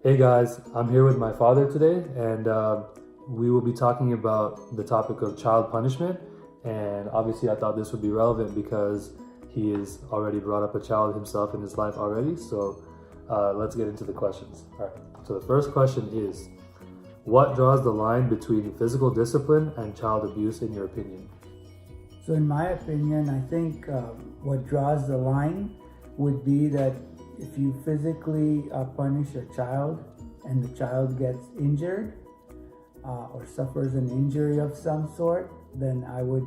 Hey guys, I'm here with my father today, and we will be talking about the topic of child punishment. And obviously, I thought this would be relevant because he has already brought up a child himself in his life already. So let's get into the questions. All right. So the first question is, what draws the line between physical discipline and child abuse, in your opinion? So in my opinion, I think what draws the line would be that if you physically punish a child and the child gets injured or suffers an injury of some sort, then I would,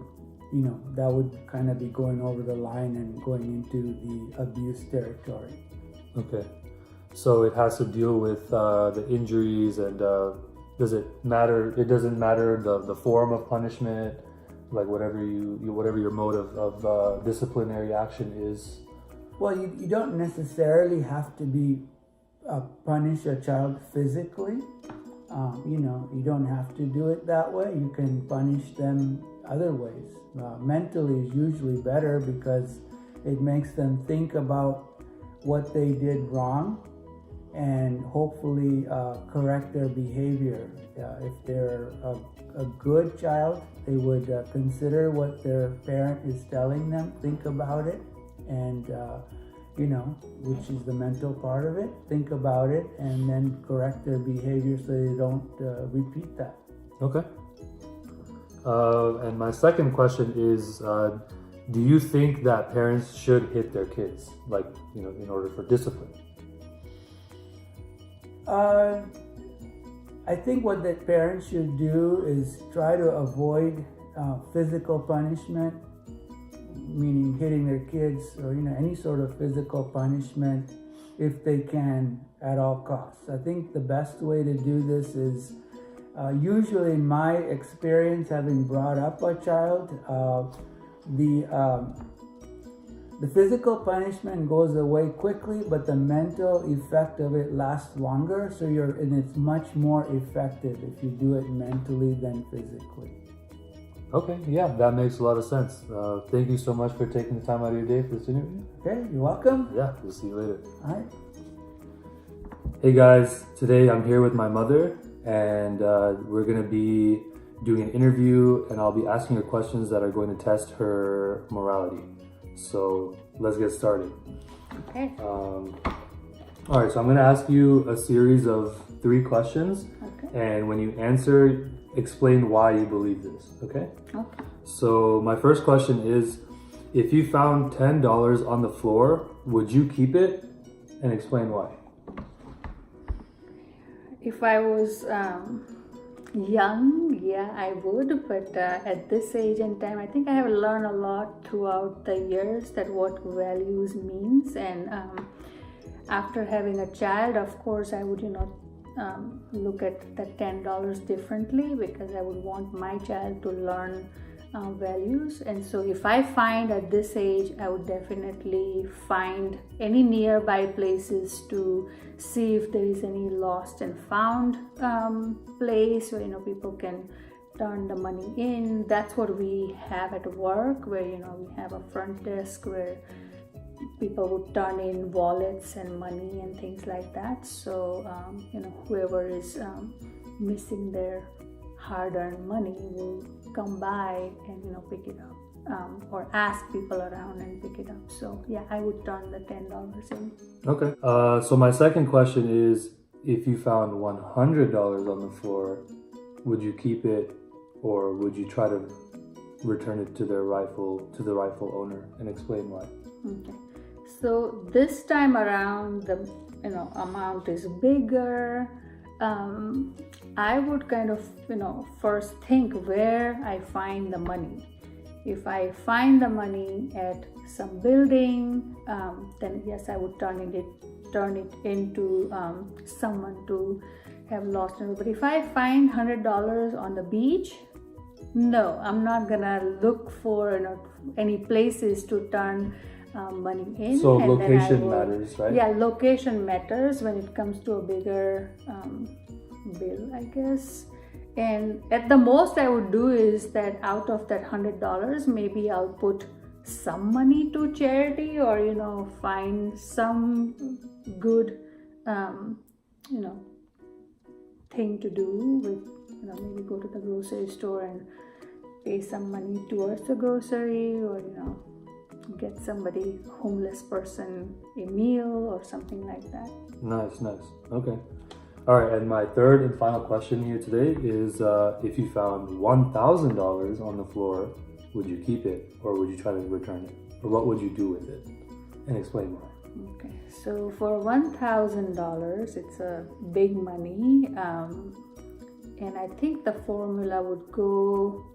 that would kind of be going over the line and going into the abuse territory. Okay. So it has to deal with the injuries, and does it matter? It doesn't matter the form of punishment, like whatever your mode of disciplinary action is. Well, you don't necessarily have to be punish a child physically. You don't have to do it that way. You can punish them other ways. Mentally is usually better because it makes them think about what they did wrong and hopefully correct their behavior. If they're a good child, they would consider what their parent is telling them, think about it, and which is the mental part of it, think about it, and then correct their behavior so they don't repeat that. Okay. And my second question is, do you think that parents should hit their kids, like, in order for discipline? I think what the parents should do is try to avoid physical punishment, meaning hitting their kids or any sort of physical punishment if they can at all costs. I think the best way to do this is usually, in my experience, having brought up a child, the physical punishment goes away quickly, but the mental effect of it lasts longer. So it's much more effective if you do it mentally than physically. Okay, yeah, that makes a lot of sense. Thank you so much for taking the time out of your day for this interview. Okay, you're welcome. Yeah, we'll see you later. All right. Hey guys, today I'm here with my mother, and we're going to be doing an interview, and I'll be asking her questions that are going to test her morality. So let's get started. Okay. All right, so I'm going to ask you a series of 3 questions, Okay. and when you answer, explain why you believe this, okay? Okay. So my first question is, if you found $10 on the floor, would you keep it, and explain why? If I was young, yeah, I would. But at this age and time, I think I have learned a lot throughout the years that what values means. And after having a child, of course, I would, look at the $10 differently, because I would want my child to learn values. And so if I find at this age, I would definitely find any nearby places to see if there is any lost and found place where people can turn the money in. That's what we have at work, where we have a front desk where people would turn in wallets and money and things like that. So whoever is missing their hard-earned money will come by and pick it up, or ask people around and pick it up. So yeah, I would turn the $10 in. Okay. So my second question is, if you found $100 on the floor, would you keep it, or would you try to return it to the rightful owner, and explain why? Okay. So this time around, the amount is bigger. I would kind of first think where I find the money. If I find the money at some building, then yes, I would turn it into someone to have lost it. But if I find $100 on the beach, no, I'm not gonna look for any places to turn money in. So and location matters, right? Yeah, location matters when it comes to a bigger bill, I guess. And at the most I would do is that out of that $100, maybe I'll put some money to charity, or find some good thing to do with, maybe go to the grocery store and pay some money towards the grocery, or get somebody, homeless person, a meal or something like that. Nice. Okay. All right, and my third and final question here today is if you found $1,000 on the floor, would you keep it or would you try to return it? Or what would you do with it? And explain why. Okay, so for $1,000, it's a big money, and I think the formula would go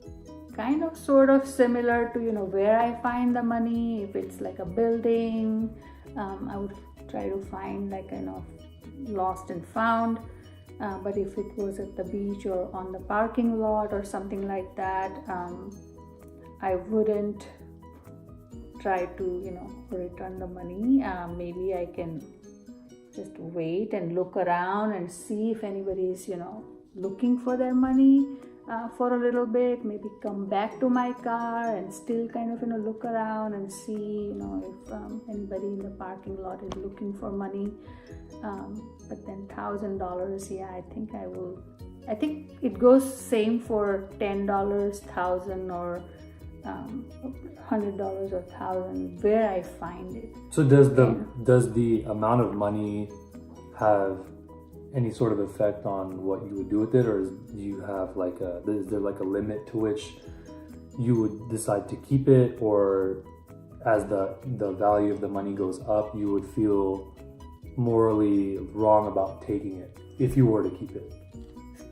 kind of sort of similar to where I find the money. If it's like a building, I would try to find like lost and found, but if it was at the beach or on the parking lot or something like that, I wouldn't try to return the money. Maybe I can just wait and look around and see if anybody is looking for their money for a little bit. Maybe come back to my car and still kind of look around and see if anybody in the parking lot is looking for money. But then $1,000, yeah, I think I will. I think it goes same for $10, $1,000, or $100 or $1,000, where I find it. So does the amount of money have any sort of effect on what you would do with it, or do you have is there like a limit to which you would decide to keep it, or as the value of the money goes up, you would feel morally wrong about taking it if you were to keep it?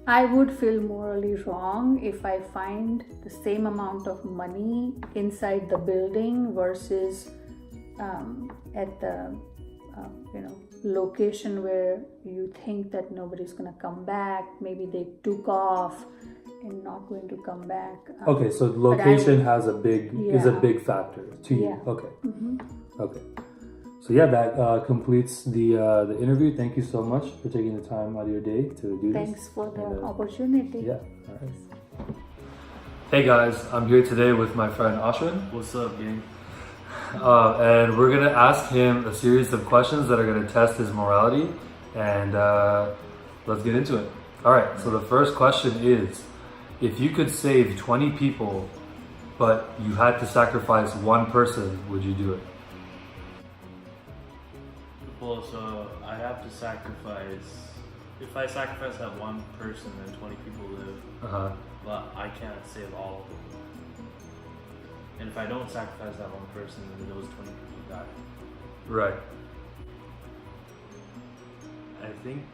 I would feel morally wrong if I find the same amount of money inside the building versus at the location where you think that nobody's going to come back. Maybe they took off and not going to come back. Okay, so location is a big factor to you. Yeah. Okay. Mm-hmm. Okay. So yeah, that completes the interview. Thank you so much for taking the time out of your day to do this. Thanks for the opportunity. Yeah. All right. Hey guys, I'm here today with my friend Ashwin. What's up, gang? And we're gonna ask him a series of questions that are gonna test his morality, and let's get into it. All right. So the first question is, if you could save 20 people, but you had to sacrifice one person, would you do it? Well, so I have to sacrifice. If I sacrifice that one person, then 20 people live. But I can't save all of them. And if I don't sacrifice that one person, then those 20 people die. Right. I think.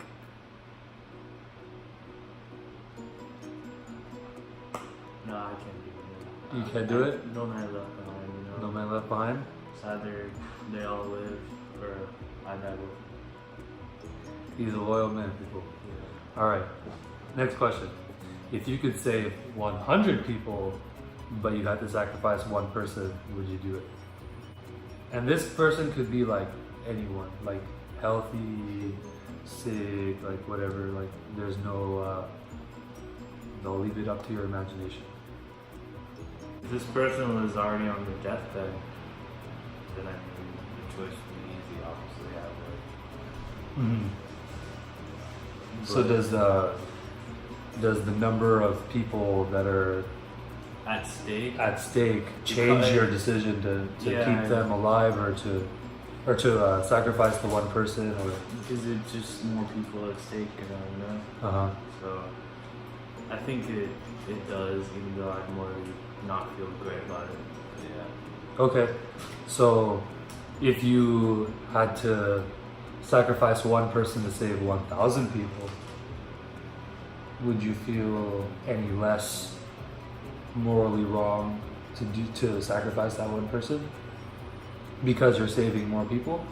No, I can't do it. You can't do it? No man left behind. No man left behind? It's either they all live or I die with them. He's a loyal man, people. Yeah. All right. Next question. If you could save 100 people, but you had to sacrifice one person, would you do it? And this person could be like anyone, like healthy, sick, like whatever. Like there's no. They'll leave it up to your imagination. If this person was already on their deathbed, then I mean the choice would be easy. Obviously, I would. Mm-hmm. So does the number of people that are at stake change your decision to keep them alive or to sacrifice the one person, or because it's just more people at stake, So I think it does, even though I'd more not feel great about it. Yeah. Okay, so if you had to sacrifice one person to save 1,000 people, would you feel any less morally wrong to sacrifice that one person because you're saving more people?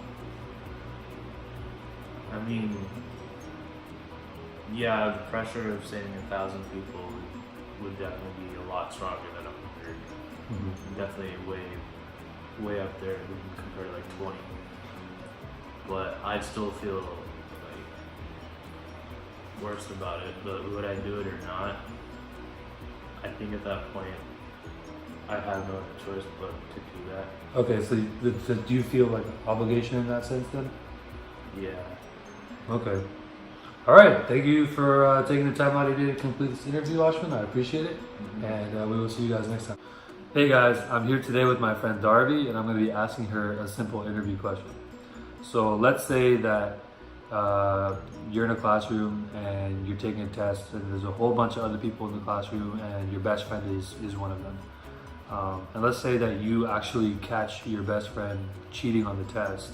I mean, yeah, the pressure of saving 1,000 people would definitely be a lot stronger than 100. Mm-hmm. Definitely way up there compared to like 20. But I'd still feel like worse about it. But would I do it or not? I think at that point I have no other choice but to do that. Okay, so do you feel like obligation in that sense then? Yeah. Okay. All right, thank you for taking the time out of your day to complete this interview, Ashwin. I appreciate it, and we will see you guys next time. Hey guys, I'm here today with my friend Darby, and I'm going to be asking her a simple interview question. So let's say that you're in a classroom and you're taking a test, and there's a whole bunch of other people in the classroom, and your best friend is one of them. And let's say that you actually catch your best friend cheating on the test.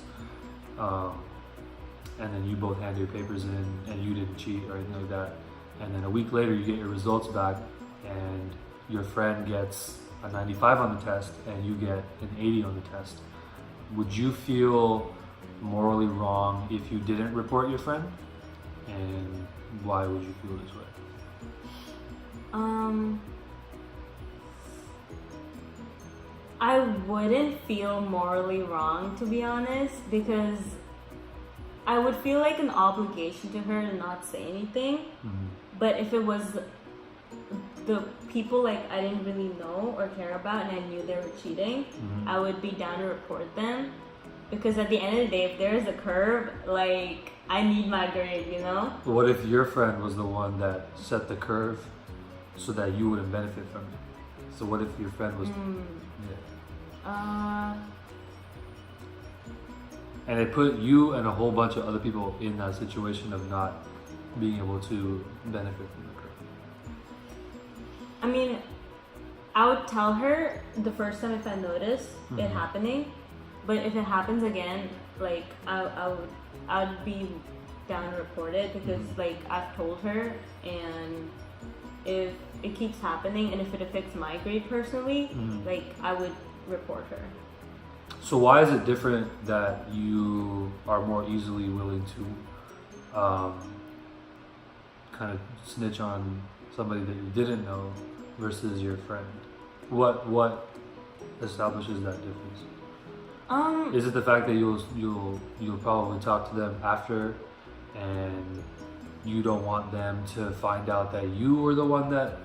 And then you both hand your papers in and you didn't cheat or anything like that. And then a week later you get your results back and your friend gets a 95 on the test and you get an 80 on the test. Would you feel morally wrong if you didn't report your friend? And why would you feel this way? I wouldn't feel morally wrong, to be honest, because I would feel like an obligation to her to not say anything. But if it was the people like I didn't really know or care about and I knew they were cheating, I would be down to report them. Because at the end of the day, if there's a curve, like, I need my grade, you know? What if your friend was the one that set the curve so that you wouldn't benefit from it? So what if your friend was... And it put you and a whole bunch of other people in that situation of not being able to benefit from the curve. I mean, I would tell her the first time if I notice it happening, but if it happens again, like I would be down to report it because like I've told her, and if it keeps happening and if it affects my grade personally, like I would report her. So why is it different that you are more easily willing to kind of snitch on somebody that you didn't know versus your friend? What establishes that difference? Is it the fact that you'll probably talk to them after, and you don't want them to find out that you were the one that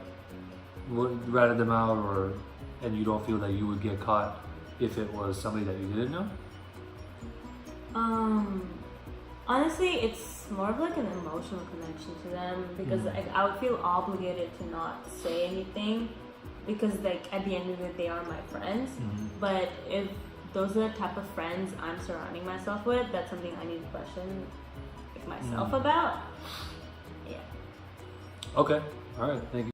ratted them out, and you don't feel that you would get caught if it was somebody that you didn't know? Honestly, it's more of like an emotional connection to them because like I would feel obligated to not say anything because like at the end of the day they are my friends. But if those are the type of friends I'm surrounding myself with, that's something I need to question myself about. Yeah. Okay. All right. Thank you.